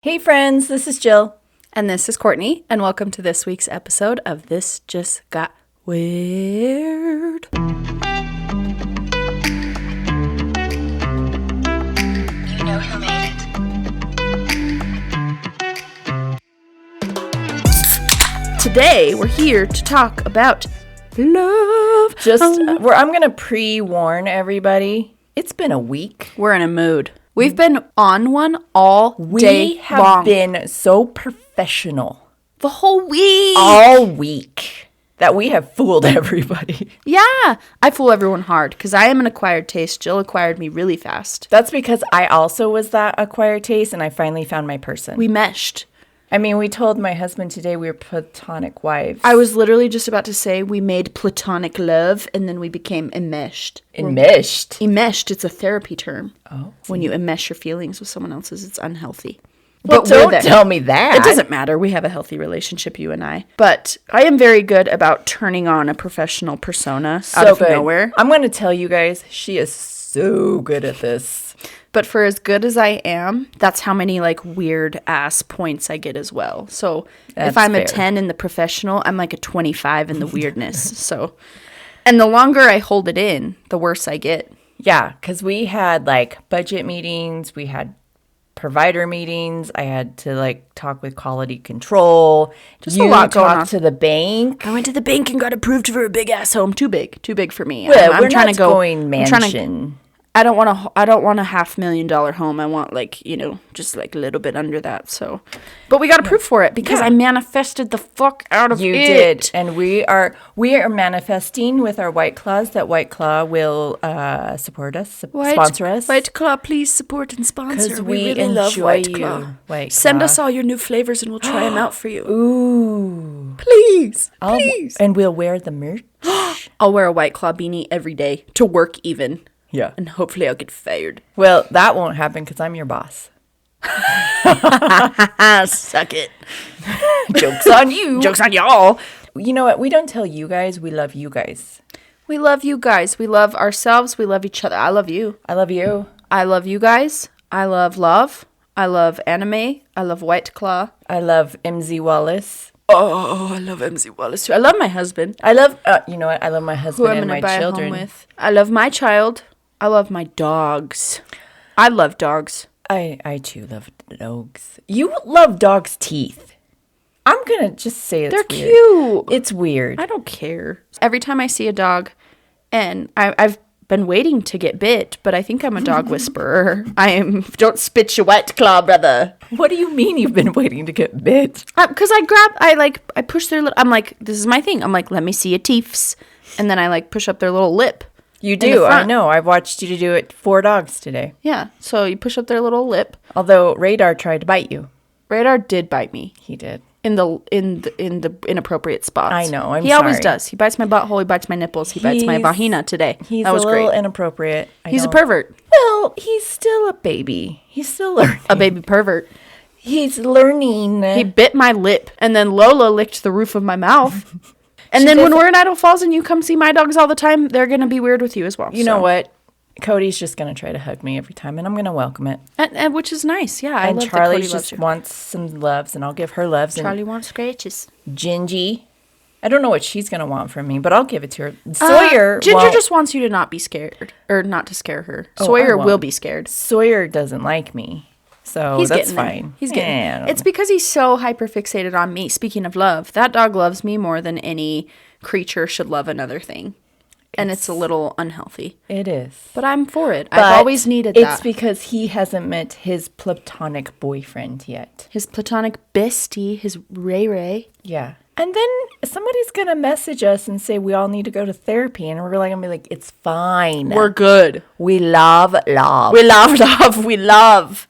Hey friends, this is Jill. And this is Courtney, and welcome to this week's episode of This Just Got Weird. You know who made it. Today, we're here to talk about love. I'm going to pre-warn everybody. It's been a week. We're in a mood. We've been on one all day We have long. been so professional The whole week. all week that we have fooled everybody. Yeah. I fool everyone hard because I am an acquired taste. Jill acquired me really fast. That's because I also was that acquired taste and I finally found my person. We meshed. I mean, we told my husband today we were platonic wives. I was literally just about to say we made platonic love and then we became enmeshed. Enmeshed. Enmeshed, it's a therapy term. Oh. When you enmesh your feelings with someone else's, it's unhealthy. Well, But we're don't there. tell me that. It doesn't matter. We have a healthy relationship, you and I. But I am very good about turning on a professional persona out of nowhere. I'm going to tell you guys, she is so good at this. But for as good as I am, that's how many like weird ass points I get as well. So That's if I'm fair. a 10 in the professional, I'm like a 25 in the weirdness. So, and the longer I hold it in, the worse I get. Yeah, because we had like budget meetings, we had provider meetings. I had to like talk with quality control. Just a lot going talked on. to the bank. I went to the bank and got approved for a big ass home. Too big for me. Well, I'm we're trying not to go going I'm trying to- mansion. I don't want a $500,000 home. I want like, just like a little bit under that. So, but we got approved for it because Yeah. I manifested the fuck out of You it. did, and we are manifesting with our White Claws that White Claw will support us, sponsor us. White Claw, please support and sponsor. 'Cause We we really love enjoy White you, Claw. White Send Claw. us all your new flavors and we'll try them out for you. Ooh, Please, please. and we'll wear the merch. I'll wear a White Claw beanie every day to work even. Yeah. And hopefully I'll get fired. Well, that won't happen because I'm your boss. Suck it. Joke's on you. Joke's on y'all. You know what? We don't tell you guys. We love you guys. We love you guys. We love ourselves. We love each other. I love you. I love you. I love you guys. I love love. I love anime. I love White Claw. I love MZ Wallace. Oh, I love MZ Wallace too. I love my husband. I love, you know what? I love my Who husband I'm and going my to buy children. a home with. I love my child. I love my dogs. I love dogs. I too love dogs. You love dogs' teeth. I'm going to just say it's They're weird. cute. It's weird. I don't care. Every time I see a dog, and I've been waiting to get bit, but I think I'm a dog whisperer. Don't spit your White Claw, brother. What do you mean you've been waiting to get bit? Because I push their lip. I'm like, this is my thing. I'm like, let me see your teeths. And then I like push up their little lip. You the do. I front. know. I've watched you do it 4 dogs today. Yeah. So you push up their little lip. Although Radar tried to bite you. Radar did bite me He did. in the inappropriate spots. I know, I'm He always sorry. does. He bites my butthole. He bites my nipples. He bites my He's- vagina today. He's That was a little great. inappropriate. He's a don't- pervert. Well, he's still a baby. He's still learning. A baby pervert. He's learning. He bit my lip, and then Lola licked the roof of my mouth. And then when we're in Idle Falls and you come see my dogs all the time, they're going to be weird with you as well. You know what? Cody's just going to try to hug me every time, and I'm going to welcome it. And which is nice. Yeah, I And love Charlie that Cody loves just you. wants some loves, and I'll give her loves. Charlie wants scratches. And Gingy, I don't know what she's going to want from me, but I'll give it to her. Sawyer, Ginger won't- just wants you to not be scared, or not to scare her. Oh, I Sawyer won't. will be scared. Sawyer doesn't like me, so He's that's getting there. fine. He's getting Yeah, I there. don't It's because he's so hyper fixated on me. Speaking of love, that dog loves me more than any creature should love another thing. And it's a little unhealthy. It is. But I'm for it. But I've always needed it's that. because he hasn't met his platonic boyfriend yet. His platonic bestie, his Ray Ray. Yeah. And then somebody's going to message us and say we all need to go to therapy. And we're like, going to be like, it's fine. We're good. We love love. We love love. We love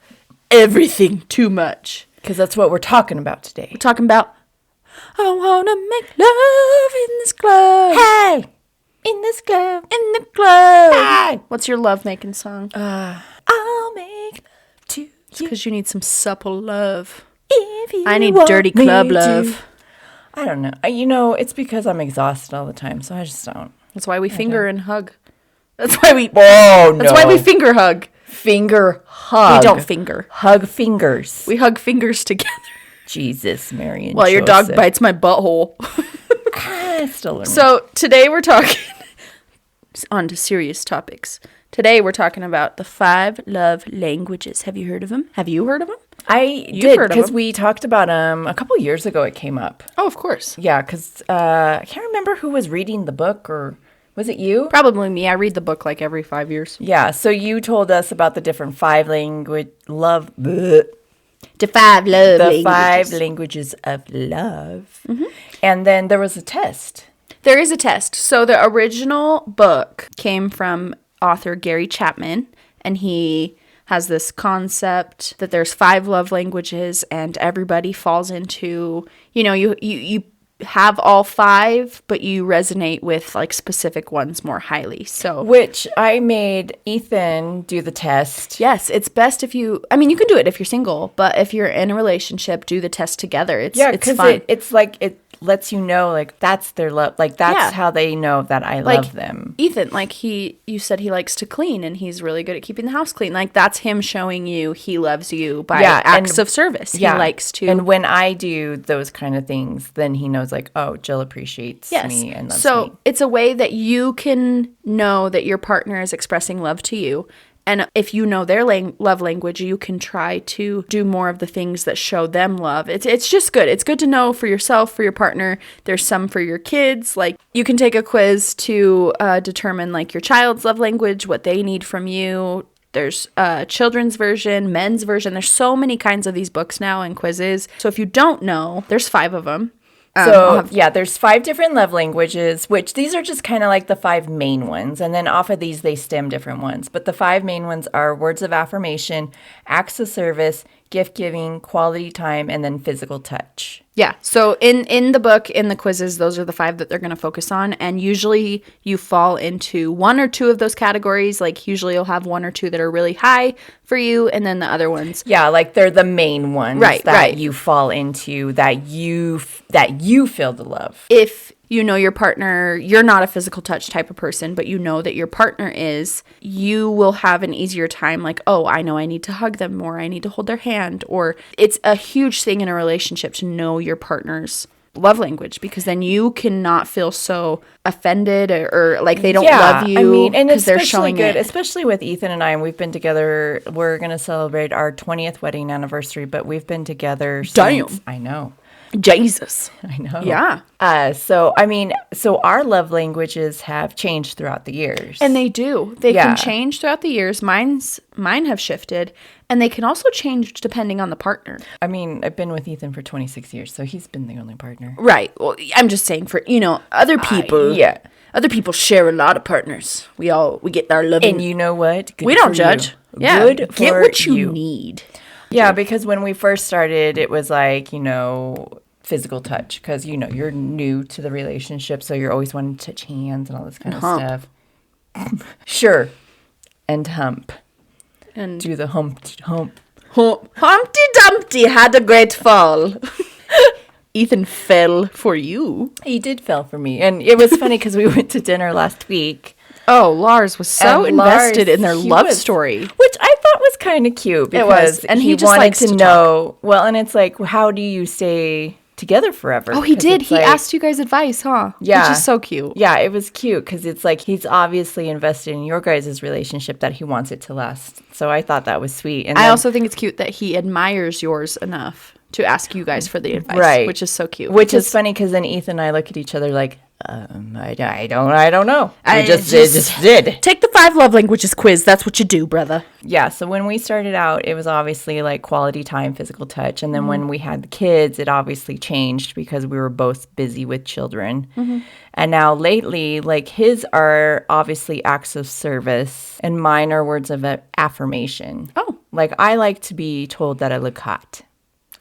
everything too much. Because that's what we're talking about today. We're talking about, I want to make love in this club. Hey! In this club. In the club. Hey! What's your love making song? I'll make love to you Because you need some supple love. if you I need want dirty me club to. love. I don't know. You know, it's because I'm exhausted all the time, so I just don't. That's why we finger and hug. That's why we. Oh, no. That's why we finger hug. Finger hug. We don't finger. Hug fingers. We hug fingers together. Jesus, Mary and While your dog Joseph. bites my butthole. Still learning. So today we're talking on to serious topics. Today we're talking about the 5 love languages. Have you heard of them? Have you heard of them? I You've did, heard of because them. we talked about them a couple years ago. It came up. Oh, of course. Yeah, because I can't remember who was reading the book, or was it you? Probably me. I read the book like every 5 years. Yeah, so you told us about the different 5 bleh, The 5 love the 5 languages of love. Mm-hmm. And then there was a test. There is a test. So the original book came from author Gary Chapman, and he has this concept that there's 5 love languages, and everybody falls into, you have all 5, but you resonate with like specific ones more highly. So Which I made Ethan do the test. yes, it's best if you can do it if you're single, but if you're in a relationship, do the test together. It's Because fun. it's like, it lets you know, like, that's their love. Like, that's Yeah. how they know that I Like, love them. Ethan, like you said he likes to clean and he's really good at keeping the house clean. Like that's him showing you he loves you by acts of service. He likes to. And when I do those kind of things, then he knows, like, oh, Jill appreciates me and loves me. It's a way that you can know that your partner is expressing love to you. And if you know their love language, you can try to do more of the things that show them love. It's just good. It's good to know for yourself, for your partner. There's some for your kids. Like you can take a quiz to determine like your child's love language, what they need from you. There's a children's version, men's version. There's so many kinds of these books now and quizzes. So if you don't know, there's 5 of them. There's 5 different love languages, which these are just kind of like the 5 main ones. And then off of these, they stem different ones. But the 5 main ones are words of affirmation, acts of service, gift giving, quality time, and then physical touch. Yeah. So in the book, in the quizzes, those are the 5 that they're going to focus on. And usually you fall into 1 or 2 of those categories. Like usually you'll have 1 or 2 that are really high for you. And then the other ones. Yeah, like they're the main ones Right. you fall into, that you feel the love. If you know your partner, you're not a physical touch type of person, but you know that your partner is, you will have an easier time like, oh, I know I need to hug them more. I need to hold their hand. Or it's a huge thing in a relationship to know your partner's love language, because then you cannot feel so offended or like they don't love you. I mean, and it's they're especially showing good, it. especially with Ethan and I. And we've been together. We're going to celebrate our 20th wedding anniversary, but we've been together Damn. since. I know. Jesus. I know. Yeah. So our love languages have changed throughout the years. And they do. They Yeah. can change throughout the years. Mine have shifted, and they can also change depending on the partner. I mean, I've been with Ethan for 26 years, so he's been the only partner. Right. Well, I'm just saying for, other people. yeah. Other people share a lot of partners. We get our loving. And you know what? Good we don't for judge. you. Yeah. Good Get for what you need. Yeah, because when we first started, it was like, physical touch. Because, you're new to the relationship, so you're always wanting to touch hands and all this kind of hump. stuff. Sure. And hump. And Do the hump. Humpty Dumpty had a great fall. Ethan fell for you. He did fell for me. And it was funny because we went to dinner last week. Oh, Lars was so And invested Lars, in their he love was- story. Which I thought was kind of cute because was, and he just wanted likes to to know. Well, and it's like, how do you stay together forever? Oh, he 'Cause did. it's He like- asked you guys advice, huh? Yeah. Which is so cute. Yeah, it was cute because it's like he's obviously invested in your guys' relationship that he wants it to last. So I thought that was sweet. And I then- also think it's cute that he admires yours enough to ask you guys for the advice, Right. which is so cute. Which because is funny because then Ethan and I look at each other like, I don't know. I We just just- did. Take the 5 love languages quiz. That's what you do, brother. Yeah, so when we started out, it was obviously like quality time, physical touch. And then when we had the kids, it obviously changed because we were both busy with children. And now lately, like his are obviously acts of service and mine are words of affirmation. Oh. Like I like to be told that I look hot.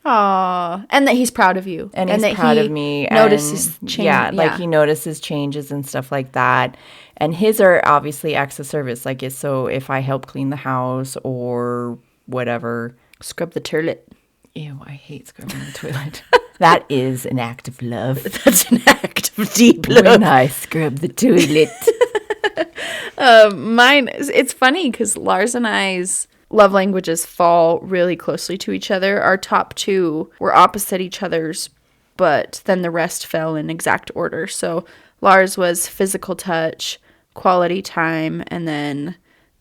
Aw. And that he's proud of you. And he's that proud he of me. Notices and, change. Yeah, like he notices changes and stuff like that. And his are obviously acts of service. Like it's so if I help clean the house or whatever. Scrub the toilet. Ew, I hate scrubbing the toilet. That is an act of love. That's an act of deep When I scrub the toilet. Mine, it's funny because Lars and I's love languages fall really closely to each other. Our top two were opposite each other's, but then the rest fell in exact order. So Lars was physical touch, quality time, and then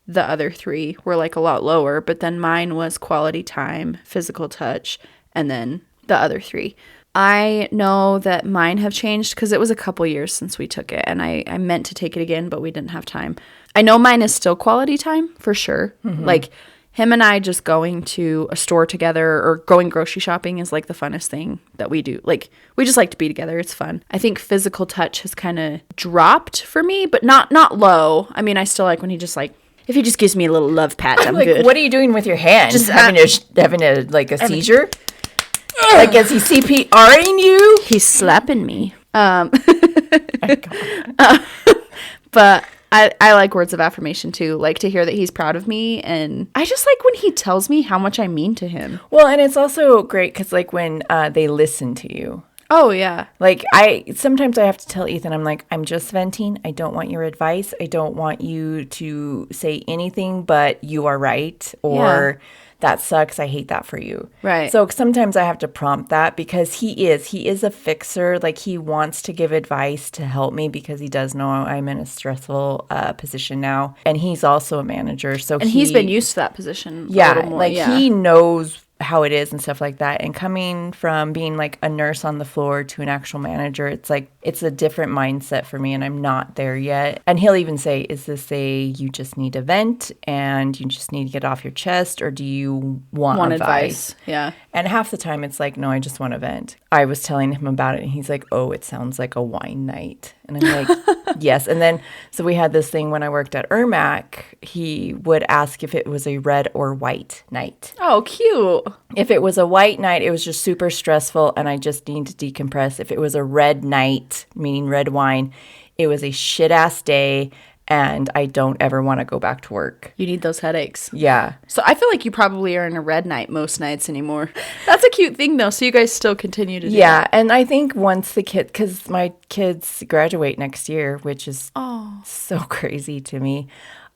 the other three were like a lot lower. But then mine was quality time, physical touch, and then the other three. I know that mine have changed because it was a couple years since we took it, and I meant to take it again, but we didn't have time. I know mine is still quality time for sure. Like him and I just going to a store together or going grocery shopping is like the funnest thing that we do. Like we just like to be together. It's fun. I think physical touch has kind of dropped for me, but not low. I mean, I still like when he just like, if he just gives me a little love pat, I'm like, good. what are you doing with your hand? Just having a like a seizure? Like, is he CPRing you? He's slapping me. My God. But I like words of affirmation too. Like to hear that he's proud of me. And I just like when he tells me how much I mean to him. Well, and it's also great because like when they listen to you. Oh, yeah. Like sometimes I have to tell Ethan, I'm like, I'm just venting. I don't want your advice. I don't want you to say anything, but you are right. Or that sucks. I hate that for you. Right. So sometimes I have to prompt that because he is a fixer. Like he wants to give advice to help me because he does know I'm in a stressful position now. And he's also a manager. So he's been used to that position a yeah, little more. like he knows how it is and stuff like that. And coming from being like a nurse on the floor to an actual manager, it's like it's a different mindset for me and I'm not there yet. And he'll even say, is this you just need to vent and you just need to get off your chest, or do you want advice? Yeah. And half the time it's like, no, I just want to vent. I was telling him about it and he's like, oh, it sounds like a wine night. And I'm like, yes. And then, so we had this thing when I worked at Ermac, he would ask if it was a red or white night. Oh, cute. If it was a white night, it was just super stressful and I just need to decompress. If it was a red night, meaning red wine, it was a shit ass day and I don't ever want to go back to work. You need those headaches. Yeah. So I feel like you probably are in a red night most nights anymore. That's a cute thing though. So you guys still continue to do that. And I think once because my kids graduate next year, which is so crazy to me.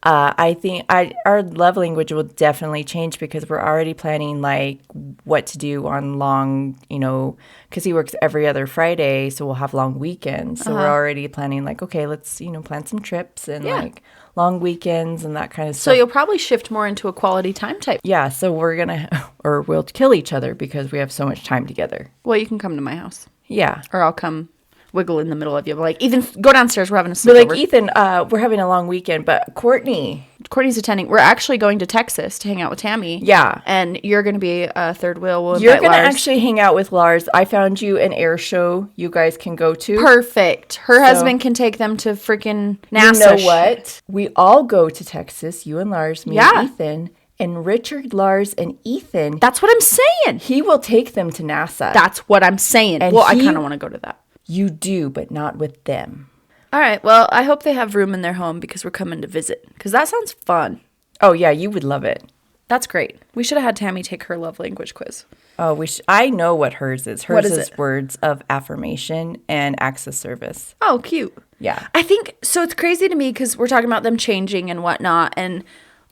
I think our love language will definitely change because we're already planning like what to do on long, because he works every other Friday, so we'll have long weekends. So we're already planning like, okay, let's, plan some trips and like long weekends and that kind of stuff. So you'll probably shift more into a quality time type. Yeah, so we'll kill each other because we have so much time together. Well, you can come to my house. Yeah. Or I'll come wiggle in the middle of you. Like, Ethan, go downstairs. We're having a But sleepover. like, Ethan, we're having a long weekend, but Courtney's attending. We're actually going to Texas to hang out with Tammy. Yeah. And you're going to be a third wheel. We'll You're invite going to Lars. actually hang out with Lars. I found you an air show you guys can go to. Perfect. Her husband can take them to freaking NASA. You know what? We all go to Texas, you and Lars, me and Ethan. And Richard, Lars, and Ethan. That's what I'm saying. He will take them to NASA. That's what I'm saying. And I kind of want to go to that. You do, but not with them. All right. Well, I hope they have room in their home because we're coming to visit. Because that sounds fun. Oh, yeah, you would love it. That's great. We should have had Tammy take her love language quiz. Oh, I know what hers is. Hers What is it? Words of affirmation and acts of service. Oh, cute. Yeah. I think, so it's crazy to me because we're talking about them changing and whatnot. And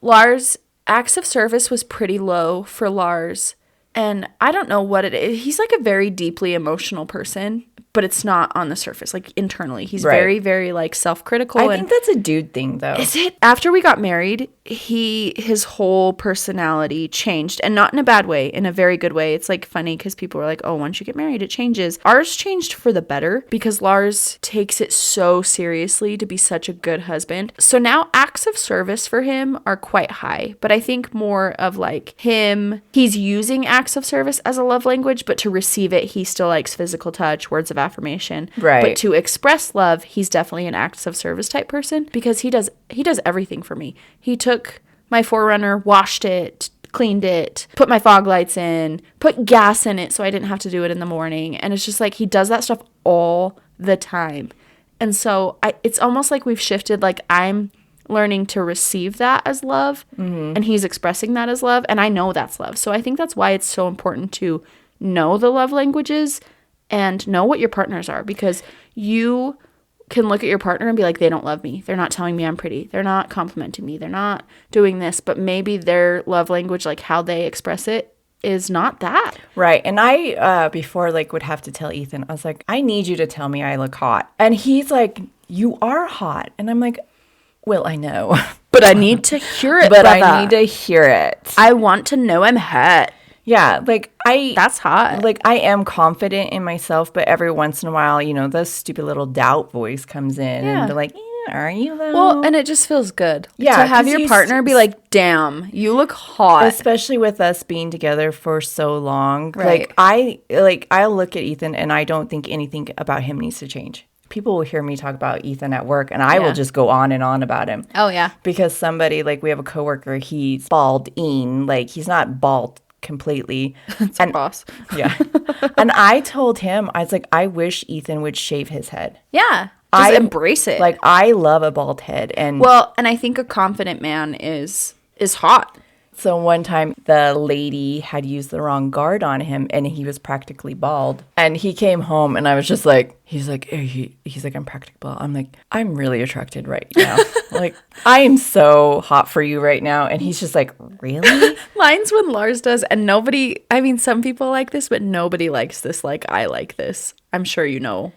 Lars, acts of service was pretty low for Lars. And I don't know what it is. He's like a very deeply emotional person, but it's not on the surface, like internally. He's very, very like self-critical. I think that's a dude thing though. Is it? After we got married, his whole personality changed, and not in a bad way, in a very good way. It's like funny because people are like, oh, once you get married, it changes. Ours changed for the better because Lars takes it so seriously to be such a good husband. So now acts of service for him are quite high, but I think more of like he's using acts of service as a love language, but to receive it, he still likes physical touch, words of affirmation. Right. But to express love, he's definitely an acts of service type person because he does everything for me. He took my 4Runner, washed it, cleaned it, put my fog lights in, put gas in it so I didn't have to do it in the morning. And it's just like he does that stuff all the time. And so it's almost like we've shifted, like I'm learning to receive that as love and he's expressing that as love. And I know that's love. So I think that's why it's so important to know the love languages and know what your partners are, because you can look at your partner and be like, they don't love me. They're not telling me I'm pretty. They're not complimenting me. They're not doing this. But maybe their love language, like how they express it, is not that. Right. And I, before, like, would have to tell Ethan, I was like, I need you to tell me I look hot. And he's like, you are hot. And I'm like, well, I know. But I need to hear it, But brother. I need to hear it. I want to know I'm hot. Yeah. Like, That's hot. Like, I am confident in myself, but every once in a while, you know, the stupid little doubt voice comes in. Yeah. And they're like, are you though? Well, and it just feels good. Yeah, To have 'cause your you partner be like, damn, you look hot. Especially with us being together for so long. Right. I look at Ethan and I don't think anything about him needs to change. People will hear me talk about Ethan at work and I will just go on and on about him. Oh, yeah. Because somebody, like, we have a coworker, he's balding. Like, he's not bald completely. That's our boss. Yeah. And I told him, I was like, I wish Ethan would shave his head. Yeah. Just embrace it. Like, I love a bald head. And well, and I think a confident man is hot. so one time the lady had used the wrong guard on him and he was practically bald. And he came home and I was just like, he's like, I'm practically bald. I'm like, I'm really attracted right now. Like, I am so hot for you right now. And he's just like, really? Mine's when Lars does, and nobody, I mean, some people like this, but nobody likes this like I like this. I'm sure you know.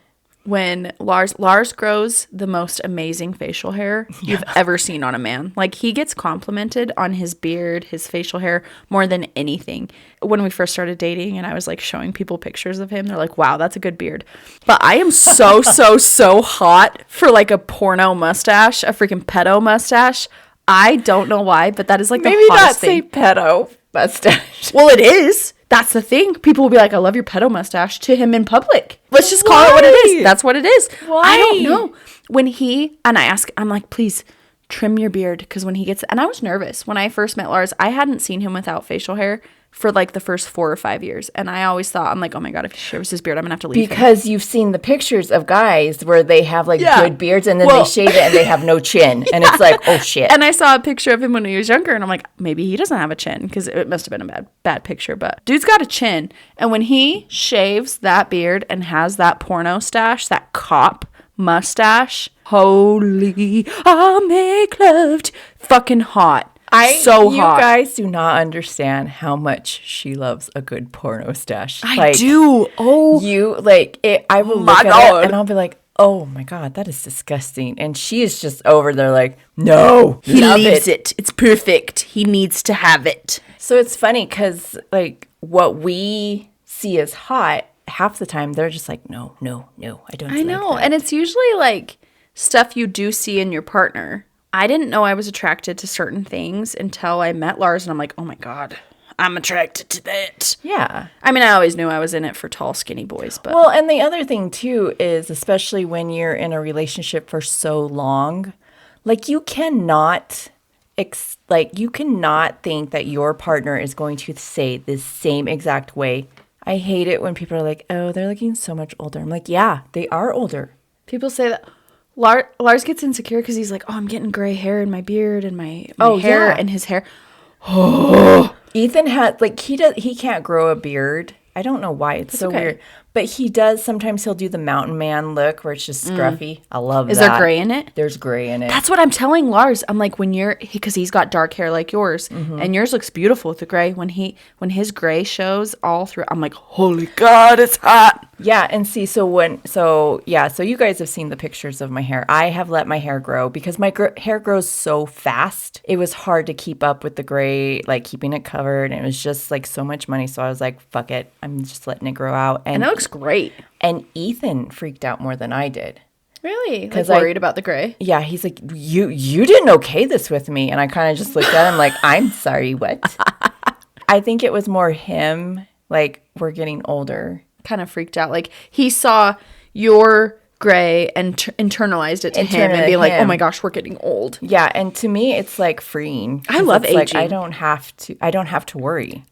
When Lars grows the most amazing facial hair you've ever seen on a man. Like, he gets complimented on his beard, his facial hair, more than anything. When we first started dating and I was like showing people pictures of him, they're like, wow, that's a good beard. But I am so hot for like a porno mustache, a freaking pedo mustache. I don't know why, but that is like Maybe the not hottest say thing. pedo mustache. Well, it is. That's the thing. People will be like, I love your pedo mustache to him in public. Let's just call it what it is. That's what it is. Why? I don't know. When I'm like, please trim your beard. Because when he gets, and I was nervous. When I first met Lars, I hadn't seen him without facial hair for like the first 4 or 5 years. And I always thought, I'm like, oh my God, if he shaves his beard, I'm going to have to leave him. Because you've seen the pictures of guys where they have like Yeah. good beards and then Well- they shave it and they have no chin. And it's like, oh shit. And I saw a picture of him when he was younger, and I'm like, maybe he doesn't have a chin, because it must have been a bad picture. But dude's got a chin, and when he shaves that beard and has that porno stash, that cop mustache, holy, I'll make love to, fucking hot. So you hot. guys do not understand how much she loves a good porno stash. I do. Oh, You like it. I will My look at God. it and I'll be like, oh my God, that is disgusting. And she is just over there like, no, he love leaves it. It's perfect. He needs to have it. So it's funny because like what we see as hot, half the time they're just like, no, I don't. I know. And it's usually like stuff you do see in your partner. I didn't know I was attracted to certain things until I met Lars, and I'm like, oh my God, I'm attracted to that. yeah. I mean, I always knew I was in it for tall, skinny boys, but Well, and the other thing too is, especially when you're in a relationship for so long, like you cannot you cannot think that your partner is going to say the same exact way. I hate it when people are like, "Oh, they're looking so much older." I'm like, "Yeah, they are older." people say that Lars gets insecure because he's like, oh, I'm getting gray hair in my beard and my Oh, hair yeah. and his hair. Ethan had like he can't grow a beard. I don't know why it's so okay. weird, but he does. Sometimes he'll do the mountain man look where it's just scruffy. I love Is that. there gray in it? There's gray in it. That's what I'm telling Lars. I'm like, when because he's got dark hair like yours, and yours looks beautiful with the gray. When his gray shows all through, I'm like, holy God, it's hot. Yeah, and see, so you guys have seen the pictures of my hair. I have let my hair grow because my hair grows so fast. It was hard to keep up with the gray, like keeping it covered, and it was just like so much money. So I was like, fuck it, I'm just letting it grow out. And it looks great. And Ethan freaked out more than I did. Really? 'Cause Like worried about the gray? Yeah, he's like, you didn't okay this with me, and I kind of just looked at him like, I'm sorry, what? I think it was more him, like we're getting older. Kind of freaked out. Like he saw your gray and internalized it to him and being like, oh my gosh, we're getting old. Yeah, and to me, it's like freeing. I love it's like, aging. I don't have to worry.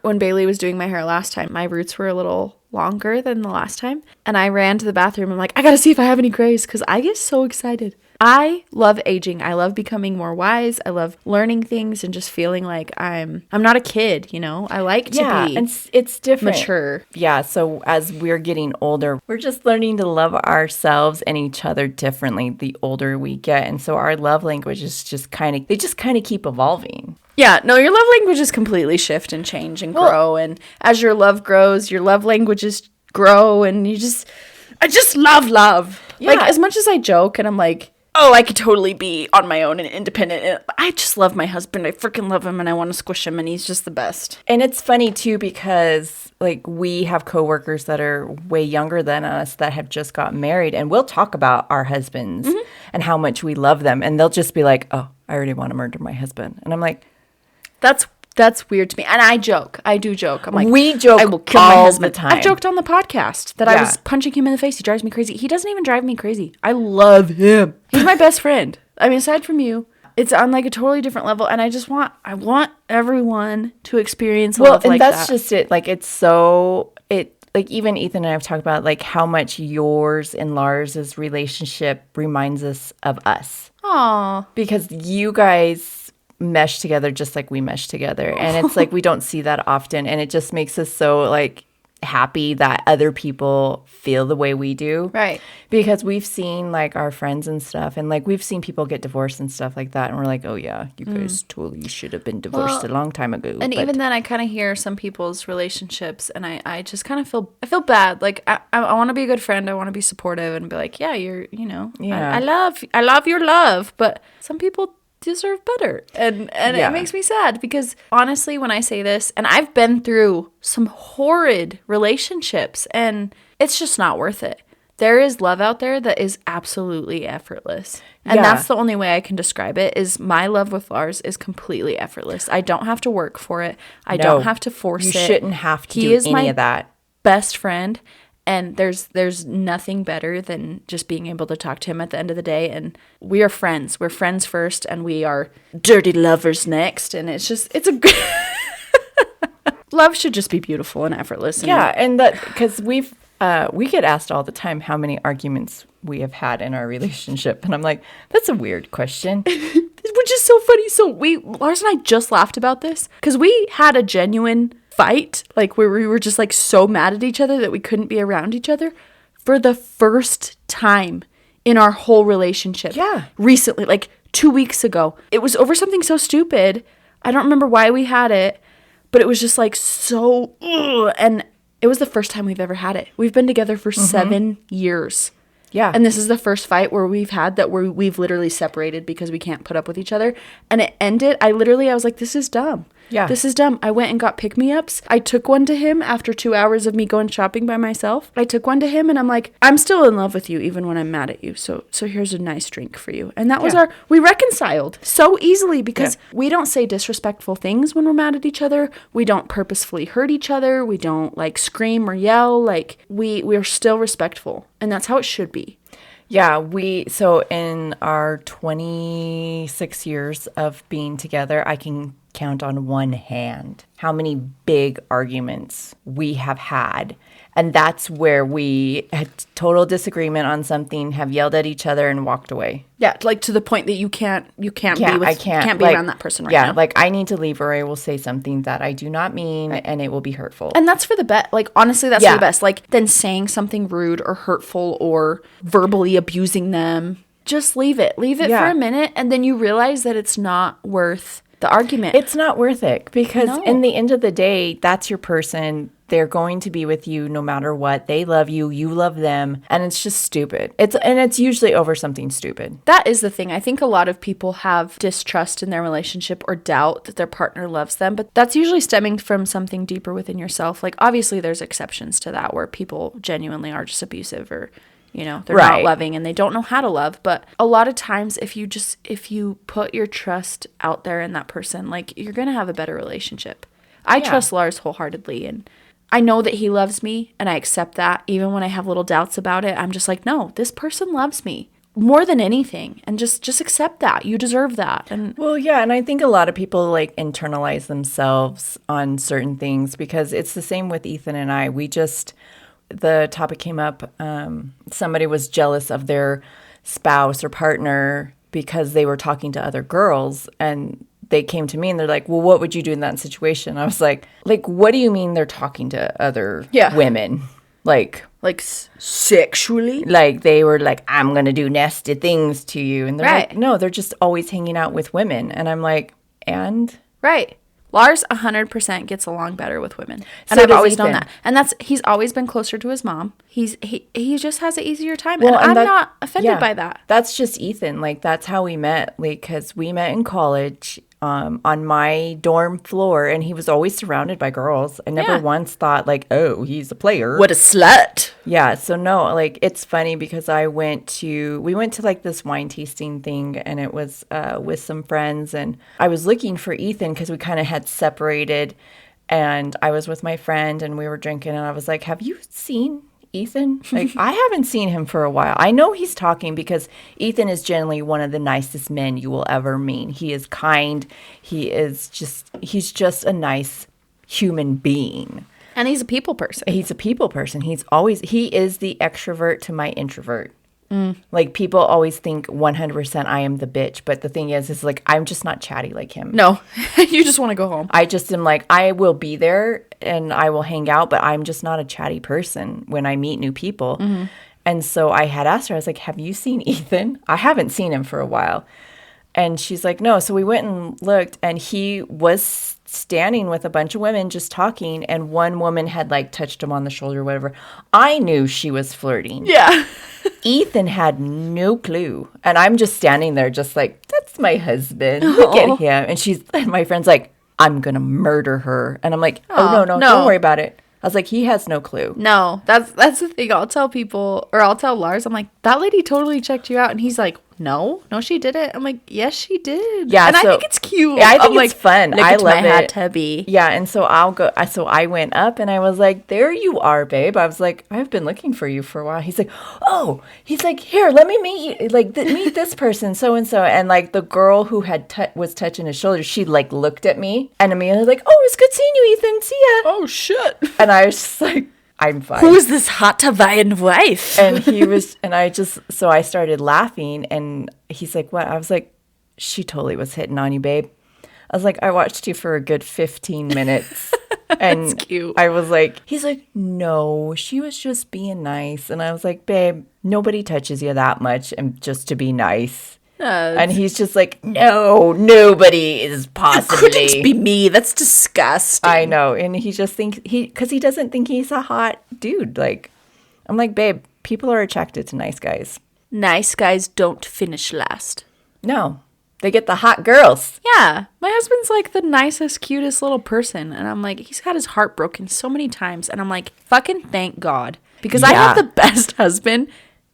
When Bailey was doing my hair last time, my roots were a little longer than the last time. And I ran to the bathroom. I'm like, I got to see if I have any grays because I get so excited. I love aging. I love becoming more wise. I love learning things and just feeling like I'm not a kid, you know? I like to be and it's different. mature. Yeah, so as we're getting older, we're just learning to love ourselves and each other differently the older we get. And so our love language is just kind of keep evolving. Yeah, no, your love languages completely shift and change and grow. And as your love grows, your love languages grow. And I just love love. Yeah. Like, as much as I joke and I'm like, oh, I could totally be on my own and independent. I just love my husband. I freaking love him and I want to squish him and he's just the best. And it's funny too because like we have coworkers that are way younger than us that have just got married, and we'll talk about our husbands and how much we love them, and they'll just be like, "Oh, I already want to murder my husband." And I'm like, That's weird to me. And I joke. I do joke. I'm like, we joke I will kill my all husband. the time. I've joked on the podcast that I Yeah. was punching him in the face. He drives me crazy. He doesn't even drive me crazy. I love him. He's my best friend. I mean, aside from you, it's on like a totally different level. And I want everyone to experience love and like that's that. just it. Like like even Ethan and I have talked about like how much yours and Lars's relationship reminds us of us. Aw. Because you guys mesh together just like we mesh together, and it's like we don't see that often, and it just makes us so like happy that other people feel the way we do, Right. because we've seen like our friends and stuff, and like we've seen people get divorced and stuff like that, and we're like, oh yeah, you guys totally should have been divorced a long time ago. And But even then, I kind of hear some people's relationships, and I just kind of feel bad. Like I want to be a good friend. I want to be supportive and be like, yeah, Yeah. I love your love, but some people deserve better, and Yeah. it makes me sad because honestly, when I say this, and I've been through some horrid relationships, and it's just not worth it. There is love out there that is absolutely effortless. And Yeah. that's the only way I can describe it, is my love with Lars is completely effortless. I don't have to work for it. I No, don't have to force you it. shouldn't have to He do is any my of that. best friend, and there's nothing better than just being able to talk to him at the end of the day. And we are friends. We're friends first, and we are dirty lovers next. And it's a love should just be beautiful and effortless. And Yeah, and that because we get asked all the time how many arguments we have had in our relationship, and I'm like, that's a weird question. which is so funny. So Lars and I just laughed about this because we had a genuine fight, like where we were just like so mad at each other that we couldn't be around each other for the first time in our whole relationship. Yeah. Recently, like 2 weeks ago. It was over something so stupid. I don't remember why we had it, but it was just like so, and it was the first time we've ever had it. We've been together for 7 years. Yeah. And this is the first fight where we've had that where we've literally separated because we can't put up with each other. And it ended, I was like, this is dumb. Yeah. This is dumb. I went and got pick-me-ups. I took one to him after 2 hours of me going shopping by myself. I took one to him and I'm like, I'm still in love with you even when I'm mad at you. So here's a nice drink for you. And that was Yeah. we reconciled so easily because we don't say disrespectful things when we're mad at each other. We don't purposefully hurt each other. We don't like scream or yell. Like we're still respectful. And that's how it should be. Yeah, so in our 26 years of being together, I can count on one hand how many big arguments we have had. And that's where we had total disagreement on something, have yelled at each other and walked away. Yeah, like to the point that you can't be can't be like, around that person right yeah, now. like I need to leave or I will say something that I do not mean and it will be hurtful. And that's for the best. Like, honestly, that's Yeah. for the best. Like, than saying something rude or hurtful or verbally abusing them. Just leave it. Leave it Yeah. for a minute, and then you realize that it's not worth the argument. It's not worth it because No. in the end of the day, that's your person. They're going to be with you no matter what. They love you. You love them. And it's just stupid. It's usually over something stupid. That is the thing. I think a lot of people have distrust in their relationship or doubt that their partner loves them, but that's usually stemming from something deeper within yourself. Like, obviously, there's exceptions to that where people genuinely are just abusive or, they're not Right. loving and they don't know how to love. But a lot of times, if you put your trust out there in that person, like, you're going to have a better relationship. I trust Lars wholeheartedly, and I know that he loves me, and I accept that. Even when I have little doubts about it, I'm just like, no, this person loves me more than anything, and just accept that. You deserve that. And Well, yeah. And I think a lot of people like internalize themselves on certain things because it's the same with Ethan and I. The topic came up. Somebody was jealous of their spouse or partner because they were talking to other girls, and they came to me and they're like, well, what would you do in that situation? I was like, what do you mean they're talking to other women? Like sexually? Like they were like, I'm going to do nasty things to you. And they're Right. like, no, they're just always hanging out with women. And I'm like, and? Right. Lars 100% gets along better with women. And So I've does always known Ethan. that. And he's always been closer to his mom. He just has an easier time. Well, and and I'm that- not offended yeah, by that. That's just Ethan. Like, that's how we met. Like, because we met in college on my dorm floor, and he was always surrounded by girls. I never Yeah. once thought, like, oh, he's a player. What a slut. Yeah, so no, like, it's funny because we went to like this wine tasting thing, and it was with some friends, and I was looking for Ethan because we kind of had separated, and I was with my friend and we were drinking, and I was like, have you seen Ethan? Like, I haven't seen him for a while. I know he's talking because Ethan is generally one of the nicest men you will ever meet. He is kind. He's just a nice human being. And he's a people person. He's a people person. He is the extrovert to my introvert. Like, people always think 100% I am the bitch. But the thing is like, I'm just not chatty like him. No, you just want to go home. I just am like, I will be there and I will hang out, but I'm just not a chatty person when I meet new people. And so I had asked her, I was like, have you seen Ethan? I haven't seen him for a while. And she's like, no. So we went and looked, and he was standing with a bunch of women just talking, and one woman had like touched him on the shoulder or whatever. I knew she was flirting. Yeah. Ethan had no clue. And I'm just standing there just like, that's my husband. Look at him. And my friend's like, I'm going to murder her. And I'm like, oh, no, no. don't worry about it. I was like, he has no clue. No, that's the thing. I'll tell people, or I'll tell Lars, I'm like, that lady totally checked you out. And he's like, no, she didn't. I'm like, yes, she did. Yeah, and so- I think it's cute. Yeah, I think I'm it's like, fun. Look I at love my hot it. tubby. Yeah, and so I went up and I was like, there you are, babe. I was like, I've been looking for you for a while. He's like, here, let me meet you. Like, meet this person, so and so. And like the girl who was touching his shoulder, she like looked at me and immediately like, oh, it's good seeing you, Ethan. See ya. Oh, shit. And I was just like, I'm fine. Who is this hot Hawaiian wife? And so I started laughing, and he's like, what? I was like, she totally was hitting on you, babe. I was like, I watched you for a good 15 minutes. And That's cute. I was like, he's like, no, she was just being nice. And I was like, babe, nobody touches you that much and just to be nice. And he's just like, no, nobody is possibly. Couldn't be me. That's disgusting. I know. And he just thinks because he doesn't think he's a hot dude. Like, I'm like, babe, people are attracted to nice guys. Nice guys don't finish last. No, they get the hot girls. Yeah. My husband's like the nicest, cutest little person. And I'm like, he's had his heart broken so many times. And I'm like, fucking thank God. Because I have Yeah. the best husband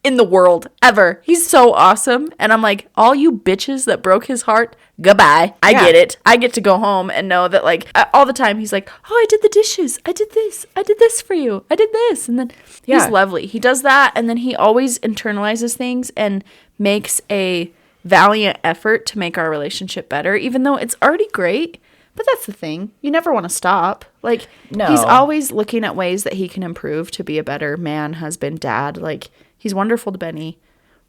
in the world ever. He's so awesome. And I'm like, all you bitches that broke his heart, goodbye. I Yeah. get it. I get to go home and know that, like, all the time he's like, oh, I did the dishes. I did this for you. I did this. And then Yeah. he's lovely. He does that. And then he always internalizes things and makes a valiant effort to make our relationship better, even though it's already great. But that's the thing. You never want to stop. Like, No. he's always looking at ways that he can improve to be a better man, husband, dad. Like, he's wonderful to Benny,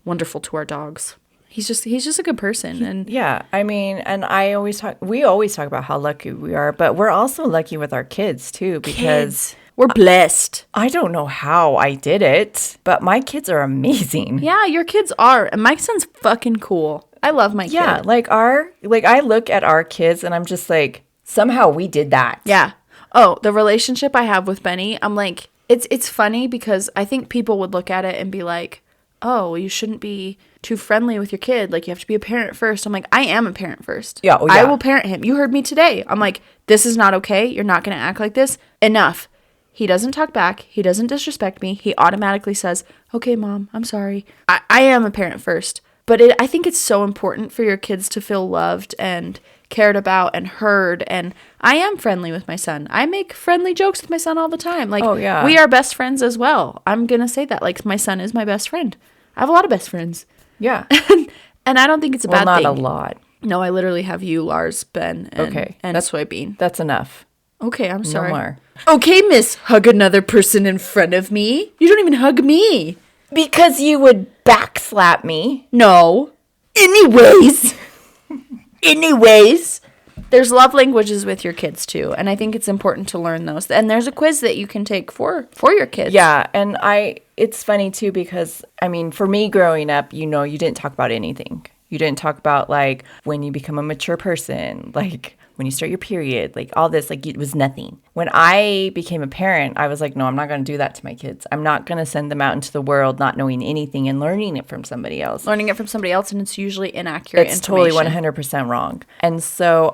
wonderful to our dogs. He's just a good person. And Yeah, I mean, and we always talk about how lucky we are, but we're also lucky with our kids too, because we're blessed. I don't know how I did it, but my kids are amazing. Yeah, your kids are. And my son's fucking cool. I love my Yeah, kid. like I look at our kids and I'm just like, somehow we did that. Yeah. Oh, the relationship I have with Benny, I'm like, it's funny because I think people would look at it and be like, oh, well, you shouldn't be too friendly with your kid. Like, you have to be a parent first. I'm like, I am a parent first. Yeah, oh, I yeah. will parent him. You heard me today. I'm like, this is not okay. You're not going to act like this. Enough. He doesn't talk back. He doesn't disrespect me. He automatically says, okay, Mom, I'm sorry. I am a parent first. But I think it's so important for your kids to feel loved and cared about and heard. And I am friendly with my son. I make friendly jokes with my son all the time. Like, Oh, yeah. we are best friends as well. I'm going to say that. Like, my son is my best friend. I have a lot of best friends. Yeah. And I don't think it's a Well, bad not thing. a lot. No, I literally have you, Lars, Ben, and, Okay. and Soybean. That's enough. Okay, I'm sorry. No more. Okay, miss, hug another person in front of me. You don't even hug me. Because you would backslap me. No. Anyways. There's love languages with your kids too, and I think it's important to learn those. And there's a quiz that you can take for your kids. Yeah, and it's funny too because, I mean, for me growing up, you didn't talk about anything. You didn't talk about, like, when you become a mature person, like, when you start your period, like, all this, like, it was nothing. When I became a parent, I was like, no, I'm not going to do that to my kids. I'm not going to send them out into the world not knowing anything and learning it from somebody else. Learning it from somebody else, and it's usually inaccurate It's information. totally 100% wrong. And so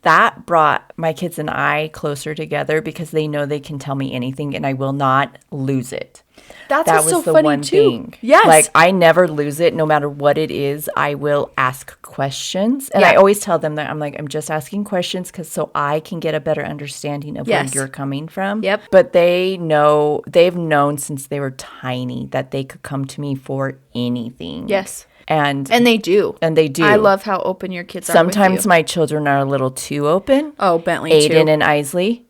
that brought my kids and I closer together because they know they can tell me anything and I will not lose it. That was so the funny one too. thing. Yes. Like, I never lose it. No matter what it is, I will ask questions. And I always tell them that I'm just asking questions so I can get a better understanding of where you're coming from. Yep. But they've known since they were tiny that they could come to me for anything. Yes. And they do. And they do. I love how open your kids are Sometimes with you. my children are a little too open. Oh, Bentley Aiden too. and Isley.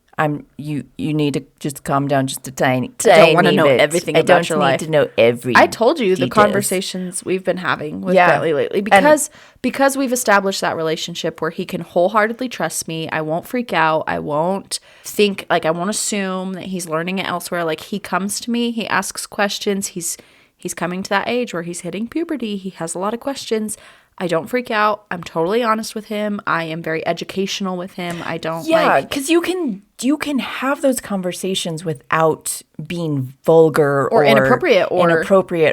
You need to just calm down just a tiny bit. I don't want to know everything about your life. I don't need to know every I told you the details. conversations we've been having with Bentley lately because we've established that relationship where he can wholeheartedly trust me. I won't freak out. I won't think, like, I won't assume that he's learning it elsewhere. Like, he comes to me, he asks questions. He's coming to that age where he's hitting puberty. He has a lot of questions. I don't freak out. I'm totally honest with him. I am very educational with him. I don't because you can have those conversations without being vulgar or inappropriate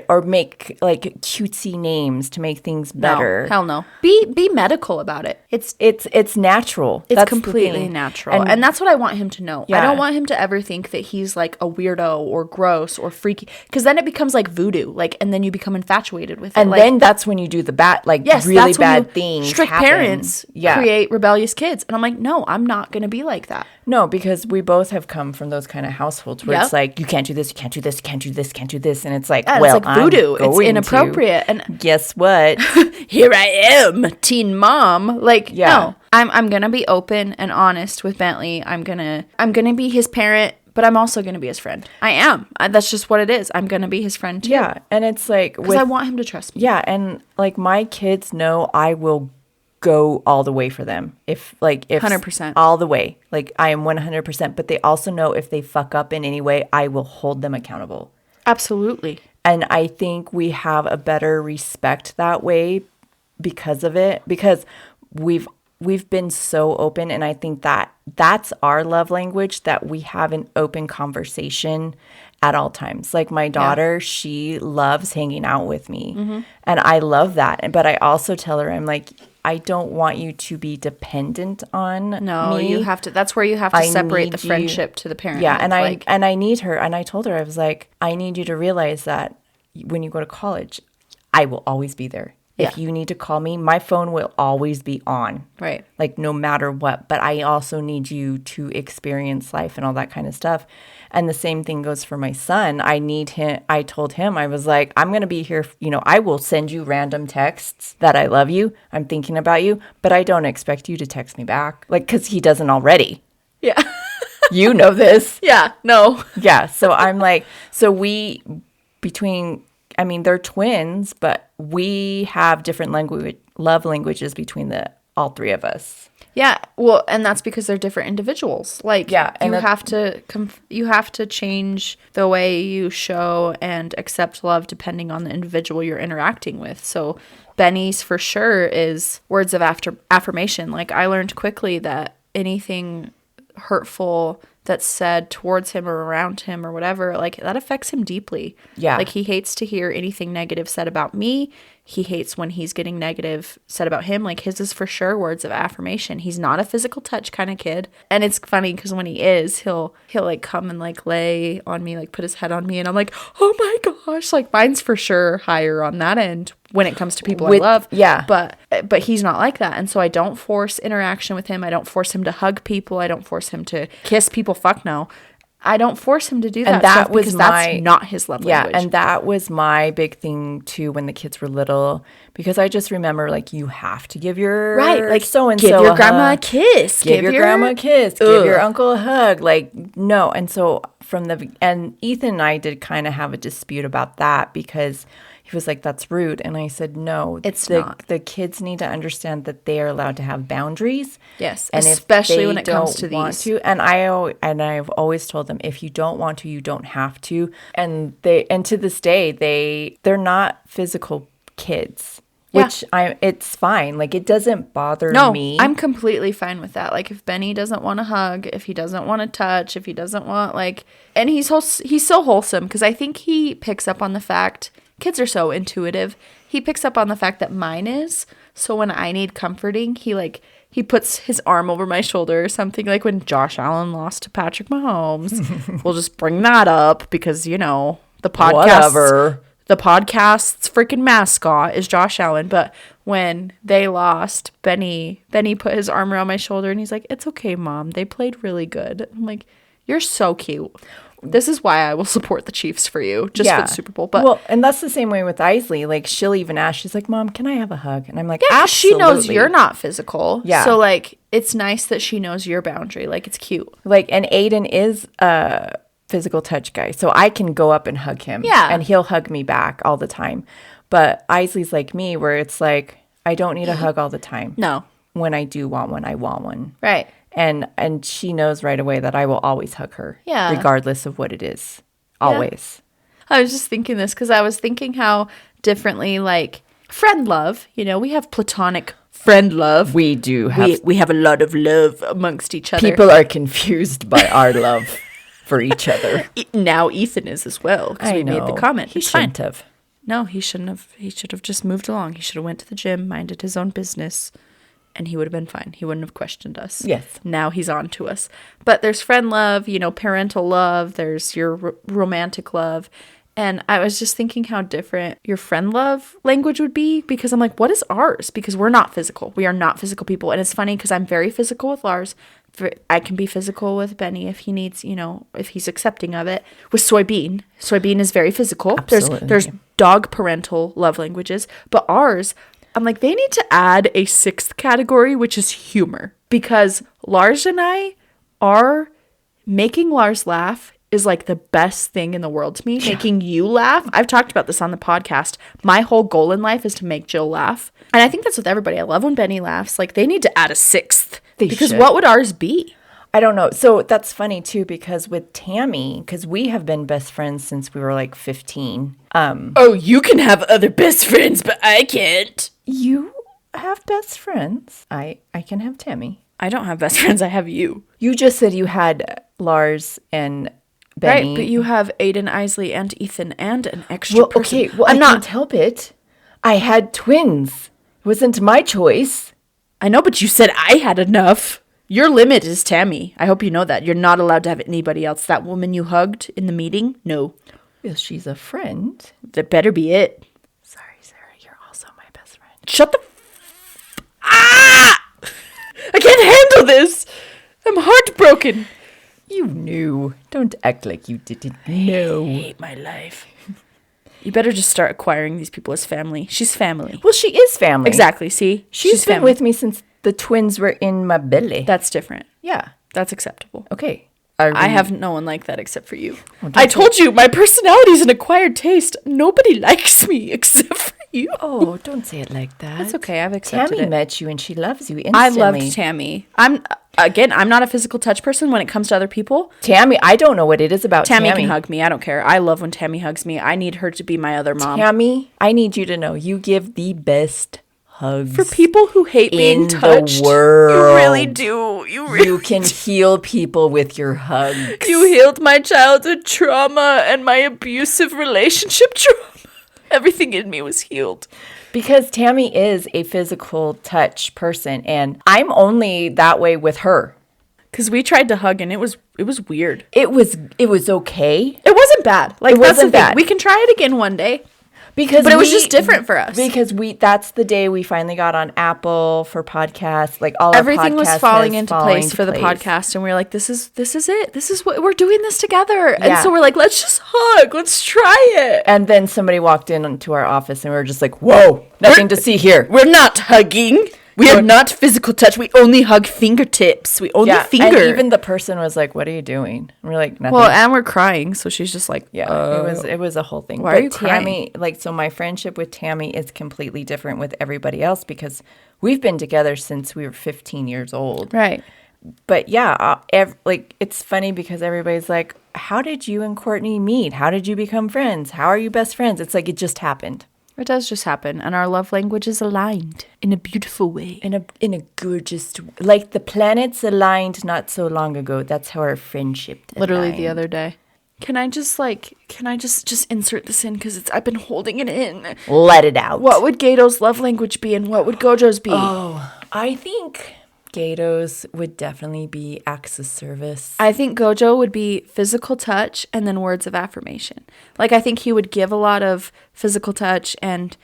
or make, like, cutesy names to make things better. No, hell no. Be medical about it. It's natural. It's That's completely natural. And that's what I want him to know. Yeah. I don't want him to ever think that he's, like, a weirdo or gross or freaky, because then it becomes like voodoo, like, and then you become infatuated with it. And like, then that's when you do the bad, like, really that's when bad you- things strict happen. parents create rebellious kids. And I'm like, no, I'm not going to be like that. No, because we both have come from those kind of households where it's like, you can't do this, you can't do this, you can't do this, can't do this. And it's like, And well, it's like voodoo. I'm It's going inappropriate. to. And Guess what? here I am, teen mom. Like, Yeah. no, I'm going to be open and honest with Bentley. I'm going to be his parent, but I'm also going to be his friend. I am. That's just what it is. I'm going to be his friend too. Yeah. And it's like, Because I want him to trust me. yeah. And, like, my kids know I will go all the way for them. If 100%. all the way, like, I am 100%, but they also know if they fuck up in any way, I will hold them accountable. Absolutely. And I think we have a better respect that way because of it, because we've been so open. And I think that's our love language, that we have an open conversation at all times. Like, my daughter, she loves hanging out with me. Mm-hmm. And I love that. But I also tell her, I'm like, I don't want you to be dependent on me. You have to. That's where you have to I separate need the friendship to the parent. Yeah, and I need her. And I told her, I was like, I need you to realize that when you go to college, I will always be there. Yeah. If you need to call me, my phone will always be on. Right. Like, no matter what. But I also need you to experience life and all that kind of stuff. And the same thing goes for my son. I told him, I was like, I'm going to be here. I will send you random texts that I love you. I'm thinking about you. But I don't expect you to text me back. Like, because he doesn't already. Yeah. You know this. Yeah. No. Yeah. So I'm like, they're twins, but we have different love languages between all three of us. Yeah, well, and that's because they're different individuals. Like, Yeah, and you have to change the way you show and accept love depending on the individual you're interacting with. So Benny's for sure is words of affirmation. Like, I learned quickly that anything hurtful that's said towards him or around him or whatever, like, that affects him deeply. Yeah. Like, he hates to hear anything negative said about me. He hates when he's getting negative said about him. Like, his is for sure words of affirmation. He's not a physical touch kind of kid. And it's funny because when he is, he'll like come and like lay on me, like put his head on me. And I'm like, oh my gosh, like, mine's for sure higher on that end when it comes to people I love. Yeah. But he's not like that. And so I don't force interaction with him. I don't force him to hug people. I don't force him to kiss people. Fuck no. I don't force him to do that, And that stuff was because that's not his love language. Yeah, and that was my big thing too when the kids were little, because I just remember, like, you have to give your so-and-so give your grandma a kiss. Give your grandma a kiss. Give your uncle a hug. Like, no. And so and Ethan and I did kind of have a dispute about that because he was like, that's rude. And I said, no, It's not. The kids need to understand that they are allowed to have boundaries. Yes, And especially if when they it comes don't to want these. to, and I've always told them, if you don't want to, you don't have to. And to this day, they're not physical kids. Yeah. Which it's fine. Like, it doesn't bother me. I'm completely fine with that. Like, if Benny doesn't want to hug, if he doesn't want to touch, if he doesn't want, like, and he's so wholesome because I think he picks up on the fact, kids are so intuitive. He picks up on the fact that mine is. So when I need comforting, he puts his arm over my shoulder or something. Like when Josh Allen lost to Patrick Mahomes, we'll just bring that up because, the podcast. Whatever. The podcast's freaking mascot is Josh Allen. But when they lost, Benny put his arm around my shoulder and he's like, it's okay, Mom. They played really good. I'm like, you're so cute. This is why I will support the Chiefs for you, just for the Super Bowl. But and that's the same way with Isley. Like, she'll even ask, she's like, Mom, can I have a hug? And I'm like, yeah, 'cause she knows absolutely. you're not physical. Yeah. So, like, it's nice that she knows your boundary. Like, it's cute. Like, and Aiden is a physical touch guy, so I can go up and hug him. Yeah. And he'll hug me back all the time. But Isley's like me, where it's like, I don't need a hug all the time. No. When I do want one, I want one. Right. And she knows right away that I will always hug her. Yeah. Regardless of what it is. Always. I was just thinking this because I was thinking how differently, like, friend love, we have platonic friend love. We do have... We have a lot of love amongst each other. People are confused by our love for each other. Now Ethan is as well because we made the comment. He It's fine. shouldn't have. No, he shouldn't have. He should have just moved along. He should have went to the gym, minded his own business, and he would have been fine. He wouldn't have questioned us. Yes. Now he's on to us. But there's friend love, parental love. There's your romantic love. And I was just thinking how different your friend love language would be because I'm like, what is ours? Because we're not physical. We are not physical people. And it's funny because I'm very physical with Lars. I can be physical with Benny if he needs, if he's accepting of it. With Soybean is very physical. Absolutely. There's dog parental love languages. But ours, I'm like, they need to add a sixth category, which is humor. Because Lars and I are making Lars laugh is like the best thing in the world to me. Yeah. Making you laugh. I've talked about this on the podcast. My whole goal in life is to make Jill laugh. And I think that's with everybody. I love when Benny laughs. Like, they need to add a sixth. Because should. What would ours be? I don't know. So that's funny too, because with Tammy, because we have been best friends since we were like 15. Oh, you can have other best friends, but I can't. You have best friends. I can have Tammy. I don't have best friends. I have you. You just said you had Lars and Benny. Right, but you have Aiden, Isley, and Ethan, and an extra person. Okay, well, I can't help it. I had twins. It wasn't my choice. I know, but you said I had enough. Your limit is Tammy. I hope you know that. You're not allowed to have anybody else. That woman you hugged in the meeting? No. Well, she's a friend. That better be it. Sorry, Sarah. You're also my best friend. Shut the Ah! I can't handle this. I'm heartbroken. You knew. Don't act like you didn't know. I hate my life. You better just start acquiring these people as family. She's family. Well, she is family. Exactly. See? She's been family. with me since the twins were in my belly. That's different. Yeah. That's acceptable. Okay. I have no one like that except for you. I told you, my personality is an acquired taste. Nobody likes me except for you. Oh, don't say it like that. That's okay. I've accepted Tammy it. met you and she loves you instantly. I loved Tammy. I'm not a physical touch person when it comes to other people. Tammy, I don't know what it is about Tammy. Tammy can hug me. I don't care. I love when Tammy hugs me. I need her to be my other mom. Tammy, I need you to know you give the best hugs For people who hate being in touched, the world. you really do. You can heal people with your hugs. You healed my childhood trauma and my abusive relationship trauma. Everything in me was healed. Because Tammy is a physical touch person, and I'm only that way with her. Because we tried to hug, and it was weird. It was okay. It wasn't bad. Like, It that's wasn't the thing. bad. We can try it again one day. Because But it was just different for us. Because that's the day we finally got on Apple for podcasts. Like all Everything our was podcasts falling has into fallen place into for the place. podcast, and we were like, this is it. This is what we're doing this together. And Yeah. so we're like, let's just hug. Let's try it. And then somebody walked into our office and we were just like, whoa, nothing to see here. We're not hugging. We are not physical touch. We only hug fingertips. We only finger. And even the person was like, "What are you doing?" And we're like, "Nothing." well, and we're crying, so she's just like, Yeah, it was a whole thing. Why but are you Tammy, so my friendship with Tammy is completely different with everybody else because we've been together since we were 15 years old. right. But yeah, it's funny because everybody's like, "How did you and Courtney meet? How did you become friends? How are you best friends?" It's like it just happened. It does just happen, and our love languages aligned in a beautiful way. In a gorgeous, like the planets aligned not so long ago. That's how our friendship Literally aligned. the other day. Can I just insert this in because I've been holding it in. Let it out. What would Gato's love language be, and what would Gojo's be? Oh, I think Gato's would definitely be acts of service. I think Gojo would be physical touch and then words of affirmation. Like I think he would give a lot of physical touch and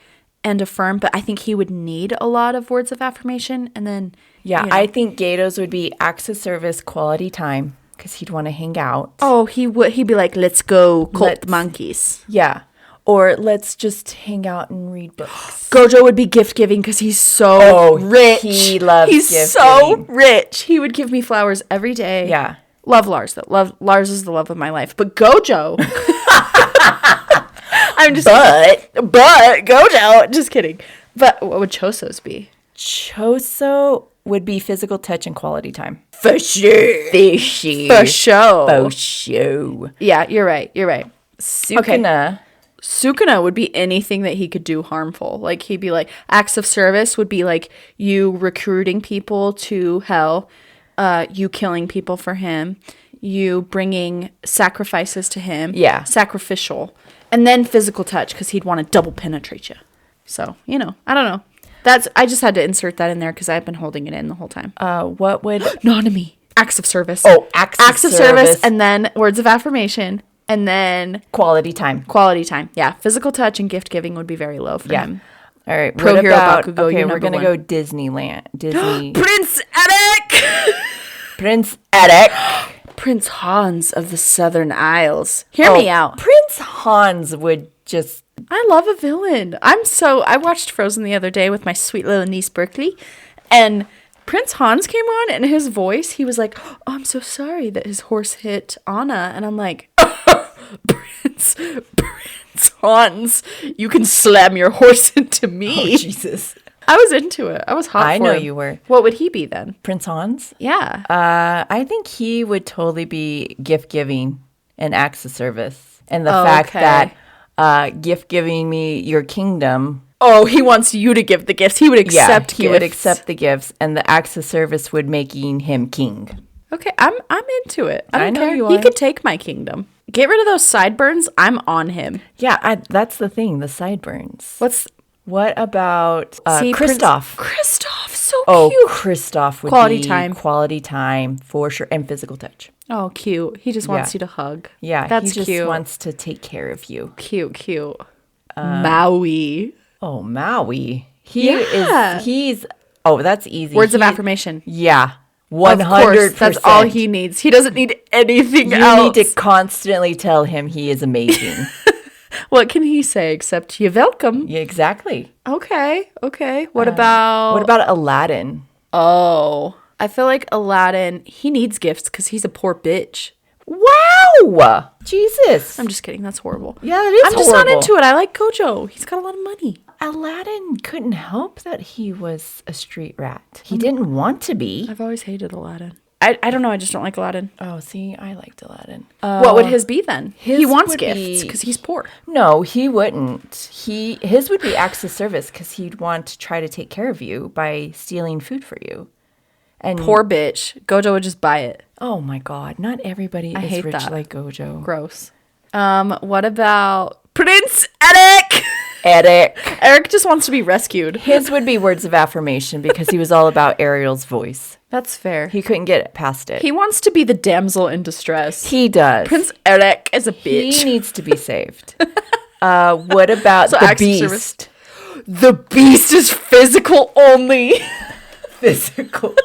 affirm, but I think he would need a lot of words of affirmation and then Yeah, you know. I think Gato's would be acts of service, quality time, because he'd want to hang out. Oh, he'd be like, let's go cult monkeys. Yeah. Or let's just hang out and read books. Gojo would be gift giving because he's so rich. He loves He's gift so giving. rich. He would give me flowers every day. Yeah. Love Lars though. Lars is the love of my life. But Gojo I'm just but Gojo, just kidding. But what would Choso's be? Choso would be physical touch and quality time. For sure. Fishy. For sure. For sure. Yeah, you're right. Sukuna. Sukuna would be anything that he could do harmful. Like he'd be like acts of service would be like you recruiting people to hell, you killing people for him, you bringing sacrifices to him. Yeah. Sacrificial. And then physical touch because he'd want to double penetrate you. So, I don't know. I just had to insert that in there because I've been holding it in the whole time. What would... Nonomy. Acts of service. Oh, acts of service. And then words of affirmation. And then Quality time. quality time. Yeah. Physical touch and gift giving would be very low for him. All right. Pro what Hero about... Bakugo, okay, you're we're number going to one. go Disneyland. Disney... Prince Eric! Prince Eric. Prince Hans of the Southern Isles. Hear me out. Prince Hans would just... I love a villain. I watched Frozen the other day with my sweet little niece Berkeley, and Prince Hans came on, and his voice, he was like, "Oh, I'm so sorry that his horse hit Anna," and I'm like, Prince Hans, you can slam your horse into me. Oh, Jesus. I was into it. I was hot I for know him. you were. What would he be then? Prince Hans? Yeah. I think he would totally be gift giving and acts of service. And the fact okay. that gift giving me your kingdom. Oh, he wants you to give the gifts. He would accept he would accept the gifts, and the acts of service would making him king. Okay, I'm into it. I don't know care. you He are. could take my kingdom. Get rid of those sideburns. I'm on him. Yeah, that's the thing, the sideburns. What about See, Kristoff? Kristoff, so Oh, cute. Kristoff would Quality be time. quality time for sure, and physical touch. Oh, cute. He just wants Yeah. you to hug. Yeah, That's he just cute. wants to take care of you. Cute. Maui. Oh, Maui. Yeah. He's that's easy. Words of affirmation. Yeah. Of 100%. course, that's all he needs. He doesn't need anything You else. need to constantly tell him he is amazing. What can he say except you're welcome? Yeah, exactly. Okay. What about... What about Aladdin? Oh, I feel like Aladdin, he needs gifts because he's a poor bitch. Wow! Jesus. I'm just kidding. That's horrible. Yeah, that is I'm just not horrible. into it. I like Gojo. He's got a lot of money. Aladdin couldn't help that he was a street rat. He didn't want to be. I've always hated Aladdin. I don't know. I just don't like Aladdin. Oh, see, I liked Aladdin. What would his be then? He his wants would gifts be- because he's poor. No, he wouldn't. His would be acts of service because he'd want to try to take care of you by stealing food for you. And Poor bitch. Gojo would just buy it. oh my God, not everybody is hate rich that. like Gojo. Gross. What about Prince Eric? Eric. Eric just wants to be rescued. His would be words of affirmation because he was all about Ariel's voice. That's fair. He couldn't get past it. He wants to be the damsel in distress. He does. Prince Eric is a bitch. He needs to be saved. What about the acts of service. beast? The beast is physical only. Physical.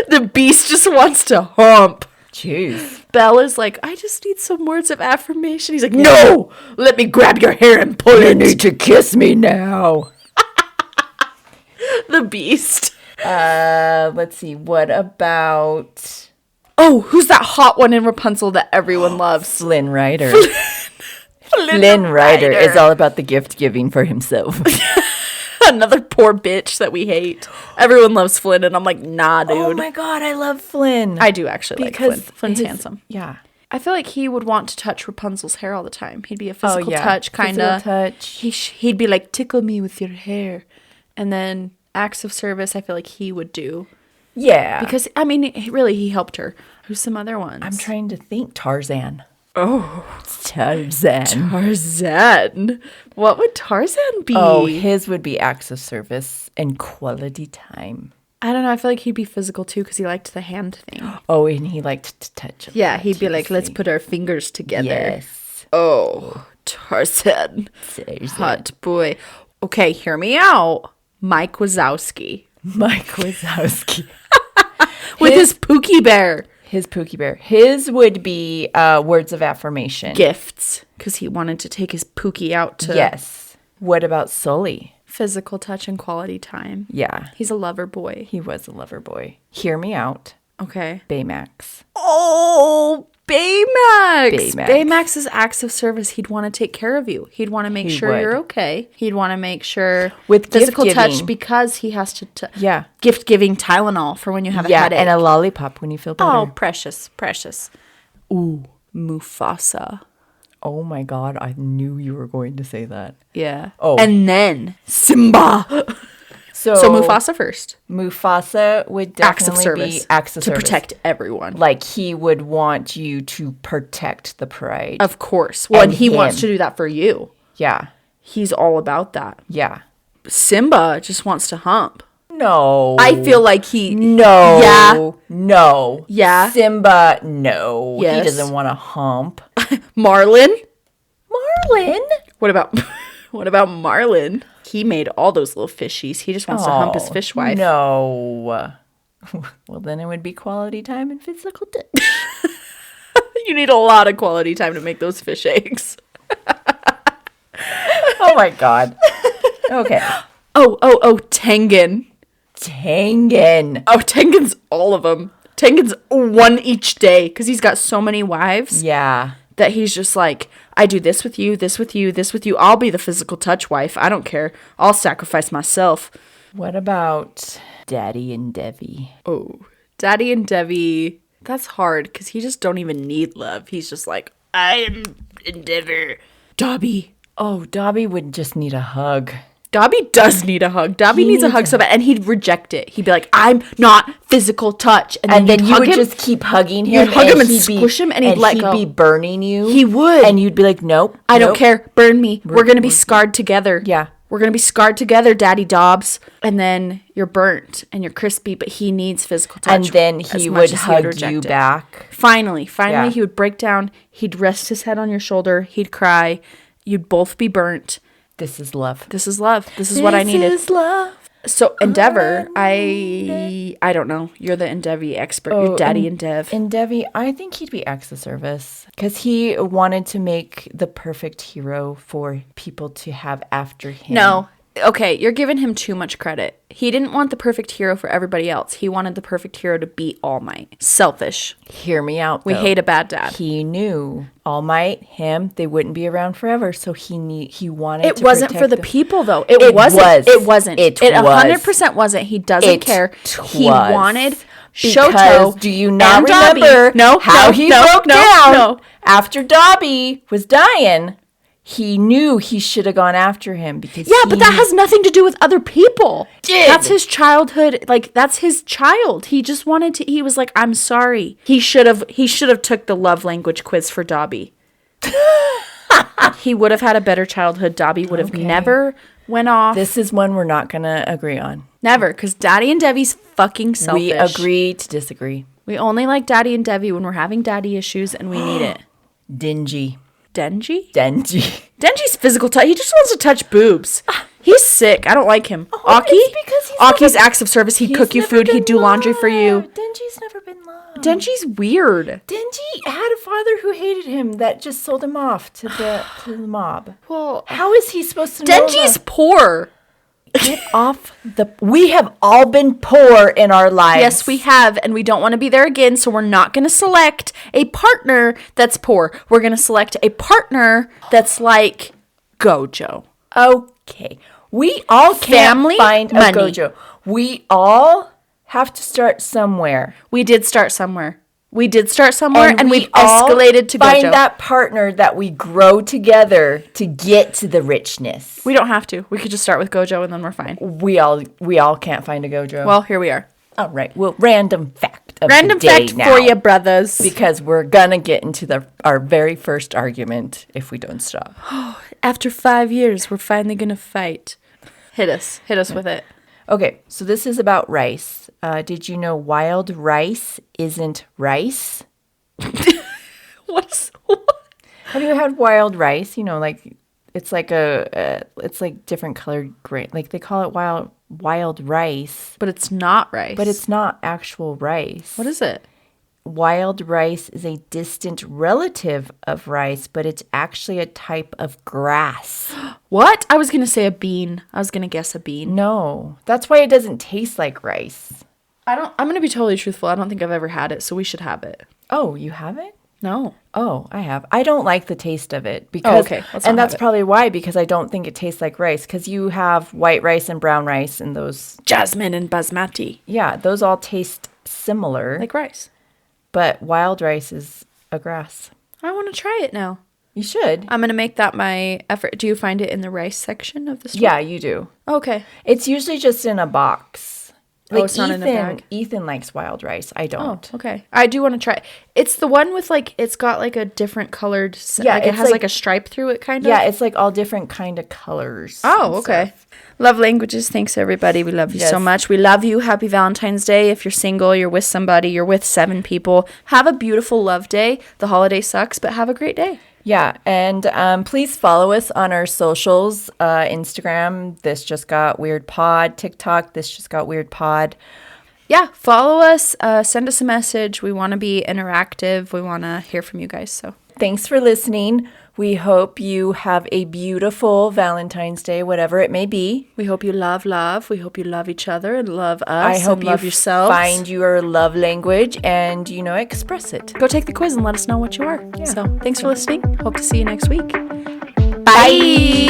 The beast just wants to hump. Jeez. Bella's like, I just need some words of affirmation. He's like, no, let me grab your hair and pull You it. need to kiss me now. The Beast. Let's see. What about Oh, who's that hot one in Rapunzel that everyone loves? Flynn Rider? Flynn Rider is all about the gift giving for himself. Another poor bitch that we hate. Everyone loves Flynn, and I'm like, nah, dude. Oh my god, I love Flynn. I do actually like Flynn. Flynn's his- handsome. Yeah. I feel like he would want to touch Rapunzel's hair all the time. He'd be a physical touch, kind Physical of. touch. He'd be like, tickle me with your hair. And then acts of service, I feel like he would do. Yeah. Because, I mean, he helped her. Who's some other ones? I'm trying to think. Tarzan. Oh. Tarzan. Tarzan. What would Tarzan be? Oh, his would be acts of service and quality time. I don't know. I feel like he'd be physical too because he liked the hand thing. Oh, and he liked to touch. Yeah, he'd be like, let's put our fingers together. Yes. Oh, Tarzan. Tarzan. Hot boy. Okay, hear me out. Mike Wazowski. Mike Wazowski. With his Pookie Bear. His Pookie Bear. His would be words of affirmation. Gifts. Because he wanted to take his Pookie out to Yes. What about Sully? physical touch and quality time. Yeah. He's a lover boy. He was a lover boy. Hear me out. Okay. Baymax. Oh, Baymax. Baymax. Baymax's acts of service. He'd want to take care of you. He'd want to make He sure would. you're okay. He'd want to make sure With physical gift touch giving. because he has to Yeah. gift giving Tylenol for when you have a Yeah, headache. and a lollipop when you feel better. Oh, precious, precious. Ooh, Mufasa. Oh my god, I knew you were going to say that. Yeah. Oh. And then Simba. So Mufasa first. Mufasa would Acts of definitely service. be acts of to service. protect everyone. Like he would want you to protect the pride. Of course. Well, and And he wants him. to do that for you. Yeah. He's all about that. Yeah. Simba just wants to hump. No. I feel like he... No. Yeah. No. Yeah. Simba, no. Yes. He doesn't want to hump. Marlin? Marlin? What about Marlin? He made all those little fishies. He just wants to hump his fish wife. No. Well, then it would be quality time and physical touch. You need a lot of quality time to make those fish eggs. Oh my god. Okay. Oh, Tengen. Tengen. Oh, Tengen's all of them. Tengen's one each day because he's got so many wives Yeah. that he's just like, I do this with you, this with you, this with you. I'll be the physical touch wife. I don't care. I'll sacrifice myself. What about Daddy and Debbie? Oh, Daddy and Debbie. That's hard because he just don't even need love. He's just like, I'm Endeavor. Dobby. Oh, Dobby would just need a hug. Dobby does need a hug. Dobby He needs a needs hug a- so bad. And he'd reject it. He'd be like, I'm not physical touch. And then you'd you hug would him. just keep hugging him. You'd hug him and he'd squish him and he'd let go. be burning you. He would. And you'd be like, nope. I don't nope. care. Burn me. We're going to be scarred together. Yeah. We're going to be scarred together, Daddy Dobbs. And then you're burnt and you're crispy, but he needs physical touch. And then as he much would as hug reject you it. back. Finally, Yeah. he would break down. He'd rest his head on your shoulder. He'd cry. You'd both be burnt. This is love. This is love. This is what I needed. This is love. So Endeavor, I don't know. You're the Endeavy expert. You're Daddy Endev. And Debbie, I think he'd be acts of service because he wanted to make the perfect hero for people to have after him. No. Okay, you're giving him too much credit. He didn't want the perfect hero for everybody else. He wanted the perfect hero to beat All Might. Selfish. Hear me out. We though. hate a bad dad. He knew All Might, him, they wouldn't be around forever. So he wanted. It to wasn't for protect the them. people, though. It wasn't. was. It wasn't. It It was. 100% wasn't. He doesn't It care. He was. wanted Because Shoto. do you not and Dobby. remember how he broke down No. after Dobby was dying? He knew he should have gone after him because Yeah, but that has nothing to do with other people. Did. That's his childhood. Like, that's his child. He just wanted to. He was like, I'm sorry. He should have took the love language quiz for Dobby. He would have had a better childhood. Dobby would have never went off. This is one we're not going to agree on. Never, because Daddy and Debbie's fucking selfish. We agree to disagree. We only like Daddy and Debbie when we're having daddy issues and we need it. Dingy. Denji? Denji's physical touch. He just wants to touch boobs. He's sick. I don't like him. Aki? it's because he's Aki's never- acts of service. He'd He's cook you never food. He'd been do laundry for you. loved. Denji's never been loved. Denji's weird. Denji had a father who hated him that just sold him off to the mob. Well, How is he supposed to know Denji's that? poor. Get off we have all been poor in our lives. Yes, we have, and we don't want to be there again, so we're not going to select a partner that's poor. We're going to select a partner that's like Gojo. Okay. We all can't Family, find a money. Gojo. We all have to start somewhere. We did start somewhere. And we we've all escalated to find Gojo. that partner that we grow together to get to the richness. We don't have to. We could just start with Gojo and then we're fine. We all can't find a Gojo. Well, here we are. All right. Well, random fact of Random the day fact now, for you, brothers. because we're gonna get into our very first argument if we don't stop. After 5 years, we're finally going to fight. Hit us with it. Okay, so this is about rice. Did you know wild rice isn't rice? What? Have you had wild rice? You know, like it's like it's like different colored grain. Like they call it wild rice, But it's not rice. but it's not actual rice. What is it? Wild rice is a distant relative of rice, but it's actually a type of grass. What? I was going to say a bean. I was going to guess a bean. No, that's why it doesn't taste like rice. I'm going to be totally truthful. I don't think I've ever had it, so we should have it. Oh, you haven't? No. Oh, I have. I don't like the taste of it because, okay. Let's and not that's have it. probably why, because I don't think it tastes like rice. Because you have white rice and brown rice, and those, Jasmine and basmati. yeah, those all taste similar. Like rice. But wild rice is a grass. I want to try it now. You should. I'm going to make that my effort. Do you find it in the rice section of the store? Yeah, you do. Okay. It's usually just in a box. Oh, it's not in a bag. Ethan likes wild rice. I Oh, don't. okay. I do want to try it. It's the one with like, it's got like a different colored, Yeah, like it it's has like- like a stripe through it kind of. Yeah, it's like all different kind of colors. Oh, and okay. stuff. Love languages. Thanks, everybody. We love you so Yes. much. We love you. Happy Valentine's Day. If you're single, you're with somebody, you're with 7 people. Have a beautiful love day. The holiday sucks, but have a great day. Yeah, and please follow us on our socials, Instagram, This Just Got Weird Pod, TikTok, This Just Got Weird Pod. Yeah, follow us. Send us a message. We want to be interactive. We want to hear from you guys. So Thanks for listening. We hope you have a beautiful Valentine's Day, whatever it may be. we hope you love. We hope you love each other and love us. I hope and you love yourselves. find your love language and, express it. Go take the quiz and let us know what you are. Yeah. So thanks for listening. Hope to see you next week. Bye.